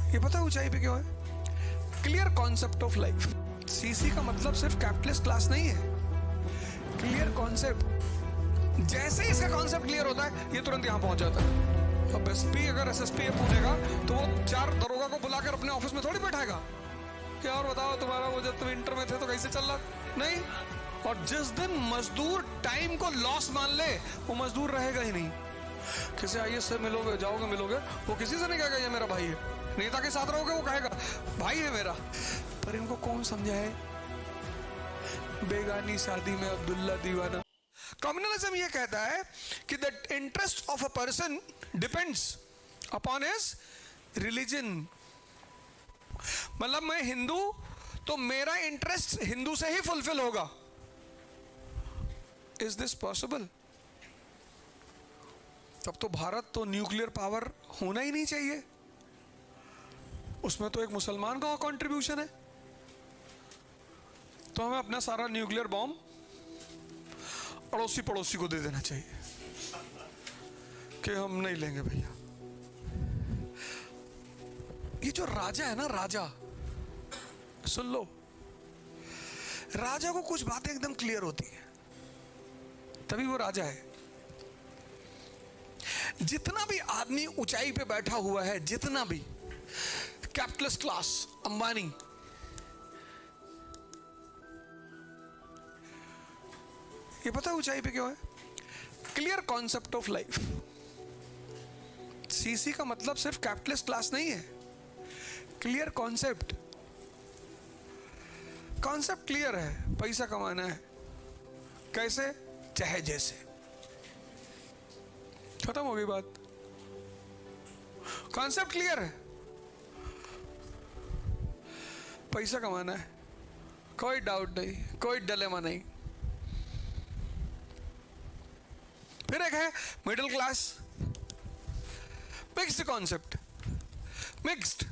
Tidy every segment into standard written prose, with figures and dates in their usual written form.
ये पता है ऊंचाई पे क्यों है? Clear concept of life. CC का मतलब सिर्फ कैपिटलिस्ट क्लास नहीं है, क्लियर कॉन्सेप्ट। जैसे ही इसका कॉन्सेप्ट क्लियर होता है ये तुरंत यहां पहुंच जाता है। अब एसपी अगर एसएसपी पूछेगा तो वो 4 दरोगा को बुलाकर अपने ऑफिस में थोड़ी बैठाएगा कि और बताओ तुम्हारा वो जब तुम इंटर में थे तो कैसे चल रहा, नहीं। और जिस दिन मजदूर टाइम को लॉस मान ले वो मजदूर रहेगा ही नहीं। किसी आईएएस से मिलोगे, जाओगे मिलोगे, वो किसी से नहीं कहेगा ये मेरा भाई है। नेता के साथ रहोगे वो कहेगा भाई है मेरा। पर इनको कौन समझाए? बेगानी शादी में अब्दुल्ला दीवाना। कम्युनलिज्म ये कहता है कि the interest of a person depends upon his religion. मतलब मैं हिंदू तो मेरा इंटरेस्ट हिंदू से ही फुलफिल होगा। Is this possible? तब तो भारत तो न्यूक्लियर पावर होना ही नहीं चाहिए, उसमें तो एक मुसलमान का कंट्रीब्यूशन है। तो हमें अपना सारा न्यूक्लियर बॉम्ब अड़ोसी पड़ोसी को दे देना चाहिए कि हम नहीं लेंगे भैया। ये जो राजा है ना, राजा, सुन लो, राजा को कुछ बातें एकदम क्लियर होती हैं तभी वो राजा है। जितना भी आदमी ऊंचाई पे बैठा हुआ है, जितना भी कैपिटलिस्ट क्लास, अंबानी, ये पता है ऊंचाई पे क्यों है? Clear concept of life. CC का मतलब सिर्फ कैपिटलिस्ट क्लास नहीं है, क्लियर कॉन्सेप्ट। कॉन्सेप्ट क्लियर है, पैसा कमाना है, कैसे? चाहे जैसे। खत्म हो गई बात। कॉन्सेप्ट क्लियर है, पैसा कमाना है, कोई डाउट नहीं, कोई डिलेमा नहीं। फिर एक है middle class, mixed concept. Mixed,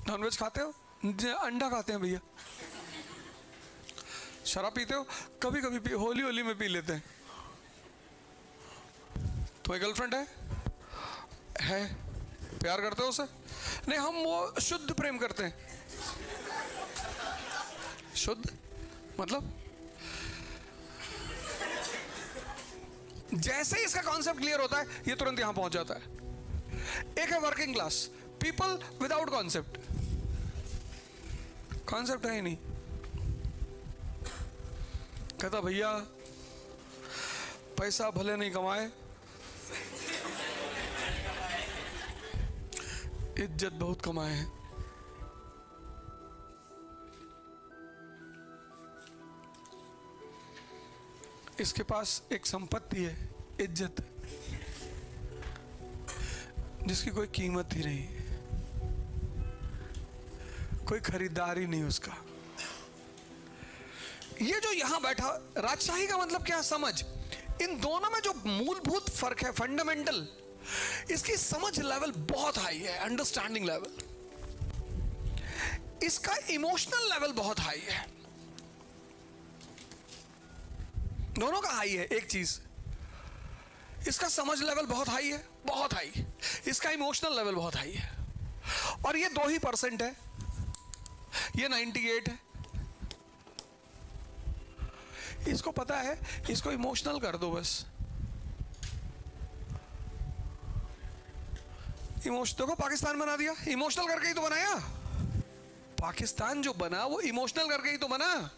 nonveg खाते हो, अंडा खाते हैं भैया, शराब पीते हो, कभी कभी होली होली में पी लेते हैं। तुम्हारी गर्लफ्रेंड है? प्यार करते हो उसे? नहीं, हम वो शुद्ध प्रेम करते हैं। शुद्ध मतलब जैसे ही इसका कॉन्सेप्ट क्लियर होता है ये तुरंत यहां पहुंच जाता है। एक है working class, people without concept. Concept है ही नहीं, कहता भैया पैसा भले नहीं कमाए, इज्जत बहुत कमाए हैं। इसके पास एक संपत्ति है, इज्जत, जिसकी कोई कीमत ही नहीं, कोई खरीदार ही नहीं उसका। ये जो यहां बैठा, राजशाही का मतलब क्या? समझ। इन दोनों में जो मूलभूत फर्क है, फंडामेंटल, इसकी समझ लेवल बहुत हाई है, अंडरस्टैंडिंग लेवल। इसका इमोशनल लेवल बहुत हाई है। दोनों का हाई है। एक चीज, इसका समझ लेवल बहुत हाई है, बहुत हाई। इसका इमोशनल लेवल बहुत हाई है। और ये 2% है, ये 98 है। इसको पता है, इसको इमोशनल कर दो बस। देखो पाकिस्तान बना दिया, इमोशनल करके ही तो बनाया। पाकिस्तान जो बना वो इमोशनल करके ही तो बना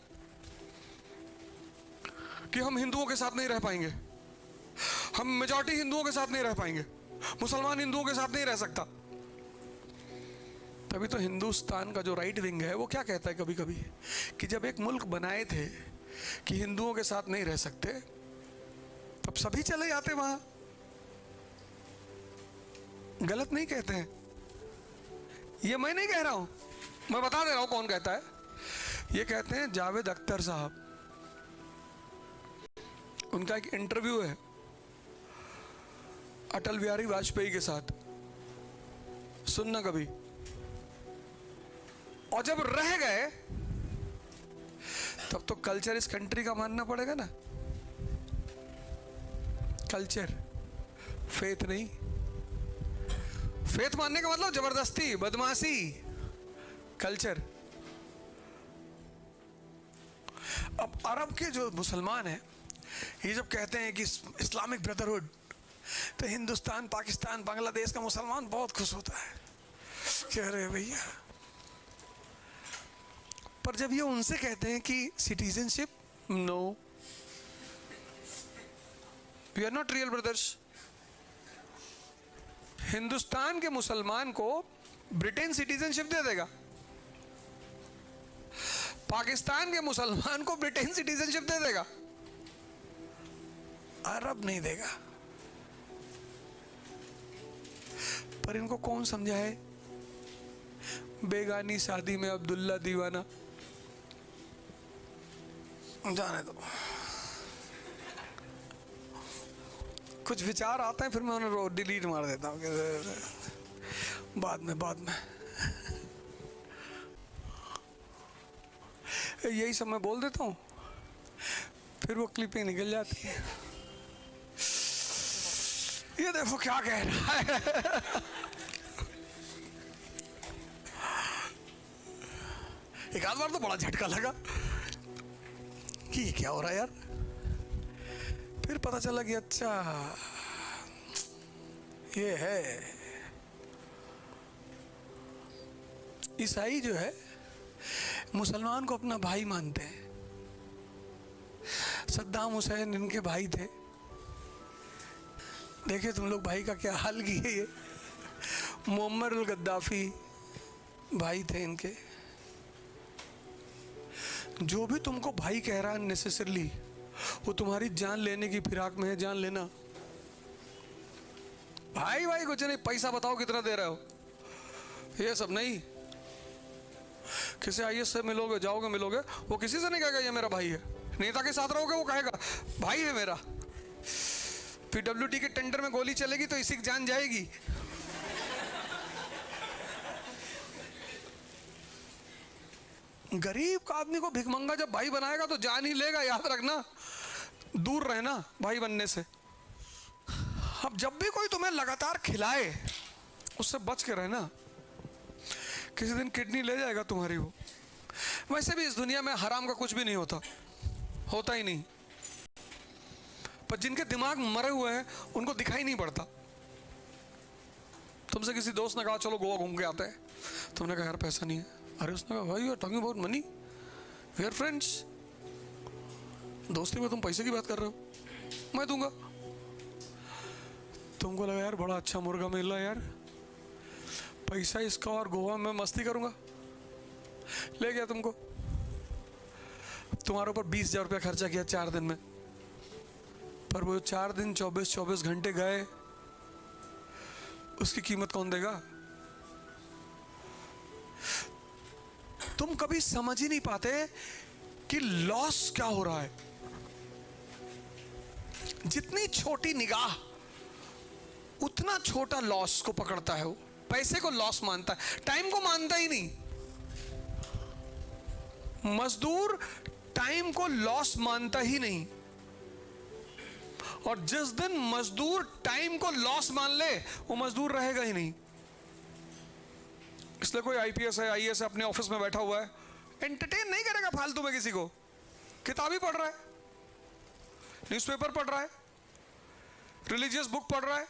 कि हम हिंदुओं के साथ नहीं रह पाएंगे, हम मेजॉरिटी हिंदुओं के साथ नहीं रह पाएंगे, मुसलमान हिंदुओं के साथ नहीं रह सकता। तभी तो हिंदुस्तान का जो राइट विंग है वो क्या कहता है कभी कभी कि जब एक मुल्क बनाए थे कि हिंदुओं के साथ नहीं रह सकते, तब सभी चले जाते वहां। गलत नहीं कहते हैं, ये मैं नहीं कह रहा हूं, मैं बता दे रहा हूं कौन कहता है। ये कहते हैं जावेद अख्तर साहब। उनका एक इंटरव्यू है अटल बिहारी वाजपेयी के साथ, सुनना कभी। और जब रह गए तब तो कल्चर इस कंट्री का मानना पड़ेगा ना। कल्चर, फेथ नहीं। फेथ मानने का मतलब जबरदस्ती, बदमाशी, कल्चर। अब अरब के जो मुसलमान हैं, ये जब कहते हैं कि इस्लामिक ब्रदरहुड, तो हिंदुस्तान, पाकिस्तान, बांग्लादेश का मुसलमान बहुत खुश होता है, कह रहे भैया। पर जब ये उनसे कहते हैं कि citizenship, no, we are not real brothers. Hindustan के मुसलमान को ब्रिटेन सिटीजनशिप दे देगा, पाकिस्तान के मुसलमान को ब्रिटेन सिटीजनशिप दे देगा, अरब नहीं देगा। पर इनको कौन समझाए? बेगानी शादी में अब्दुल्ला दीवाना, जाने दो। कुछ विचार आते हैं, फिर मैं उन्हें डिलीट मार देता हूँ कि बाद में यही सब मैं बोल देता हूँ, फिर वो क्लिपें निकल जाती है। ये देखो क्या कह रहा है। एक आध बार तो बड़ा झटका लगा कि ये क्या हो रहा है यार। फिर पता चला कि अच्छा ये है, ईसाई जो है मुसलमान को अपना भाई मानते हैं। सद्दाम हुसैन इनके भाई थे, देखिए तुम लोग भाई का क्या हाल किए। ये मुअम्मर अल गद्दाफी भाई थे इनके। जो भी तुमको भाई कह रहा है नेसेसरली वो तुम्हारी जान लेने की फिराक में है, जान लेना। भाई भाई कुछ नहीं, पैसा बताओ कितना दे रहे हो, ये सब नहीं। किसी आईएएस से मिलोगे, जाओगे मिलोगे, वो किसी से नहीं कहेगा ये मेरा भाई है। नेता के साथ रहोगे वो कहेगा भाई है मेरा। पीडब्ल्यूडी के टेंडर में गोली चलेगी तो इसी की जान जाएगी। गरीब का आदमी को भिखमंगा जब भाई बनाएगा तो जान ही लेगा, याद रखना। दूर रहना भाई बनने से। अब जब भी कोई तुम्हें लगातार खिलाए उससे बच के रहना, किसी दिन किडनी ले जाएगा तुम्हारी वो। वैसे भी इस दुनिया में हराम का कुछ भी नहीं होता, होता ही नहीं। पर जिनके दिमाग मरे हुए हैं उनको दिखाई नहीं पड़ता। तुमसे किसी दोस्त ने कहा चलो गोवा घूम के आते हैं, तुमने कहा यार पैसा नहीं है। अरे उसने कहा भाई you are talking about money, we are friends. दोस्ती में तुम पैसे की बात कर रहे हो, मैं दूंगा। तुमको लगा यार बड़ा अच्छा मुर्गा मिल रहा है यार, पैसा इसका और गोवा में मस्ती करूंगा। ले गया तुमको, तुम्हारे ऊपर 20,000 रुपया खर्चा किया 4 दिन में। पर वो 4 दिन 24 घंटे गए, उसकी कीमत कौन देगा? तुम कभी समझ ही नहीं पाते कि लॉस क्या हो रहा है। जितनी छोटी निगाह उतना छोटा लॉस को पकड़ता है वो। पैसे को लॉस मानता है, टाइम को मानता ही नहीं। मजदूर टाइम को लॉस मानता ही नहीं। और जिस दिन मजदूर टाइम को लॉस मान ले वो मजदूर रहेगा ही नहीं। इसलिए कोई आईपीएस है, आईएएस है, अपने ऑफिस में बैठा हुआ है, एंटरटेन नहीं करेगा फालतू में किसी को। किताब ही पढ़ रहा है, न्यूज़पेपर पढ़ रहा है, रिलीजियस बुक पढ़ रहा है।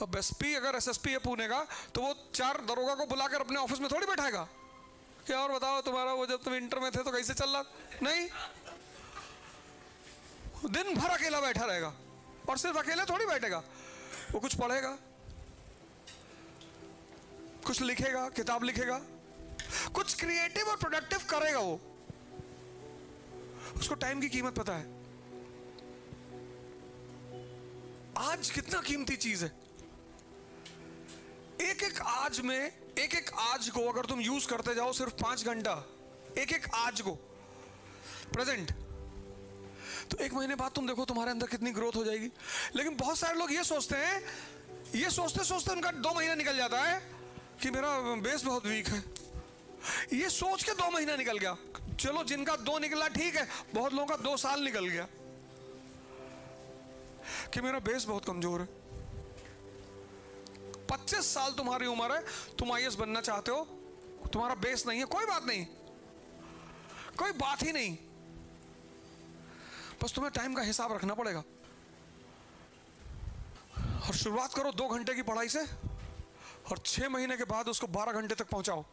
अब एसपी अगर एसएसपी है पुणे का तो वो 4 दरोगा को बुलाकर अपने ऑफिस में थोड़ी बैठाएगा कि और बताओ तुम्हारा वो जब तुम इंटर में थे तो कैसे चल रहा। नहीं, दिन भर अकेला बैठा रहेगा। और सिर्फ अकेले थोड़ी बैठेगा, वो कुछ पढ़ेगा, कुछ लिखेगा, किताब लिखेगा, कुछ क्रिएटिव और प्रोडक्टिव करेगा। वो उसको टाइम की कीमत पता है। आज कितना कीमती चीज है। एक एक आज में, एक एक आज को अगर तुम यूज करते जाओ सिर्फ 5 घंटा, एक एक आज को प्रेजेंट, तो 1 महीने बाद तुम देखो तुम्हारे अंदर कितनी ग्रोथ हो जाएगी। लेकिन बहुत सारे लोग ये सोचते हैं, ये सोचते सोचते उनका 2 महीना निकल जाता है कि मेरा बेस बहुत वीक है। ये सोच के 2 महीना निकल गया। चलो जिनका 2 निकला ठीक है, बहुत लोगों का 2 साल निकल गया कि मेरा बेस बहुत कमजोर है। 25 साल तुम्हारी उम्र है, तुम आईएएस बनना चाहते हो, तुम्हारा बेस नहीं है, कोई बात नहीं, कोई बात ही नहीं, बस तुम्हें टाइम का हिसाब रखना पड़ेगा। और शुरुआत करो 2 घंटे की पढ़ाई से, और 6 महीने के बाद उसको 12 घंटे तक पहुंचाओ।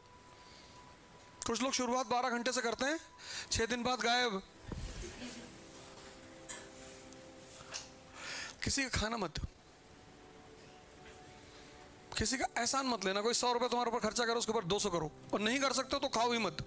कुछ लोग शुरुआत 12 घंटे से करते हैं, 6 दिन बाद गायब। किसी का खाना मत, किसी का एहसान मत लेना। कोई 100 रुपए तुम्हारे ऊपर खर्चा करो, उसके ऊपर 200 करो, और नहीं कर सकते हो तो खाओ ही मत।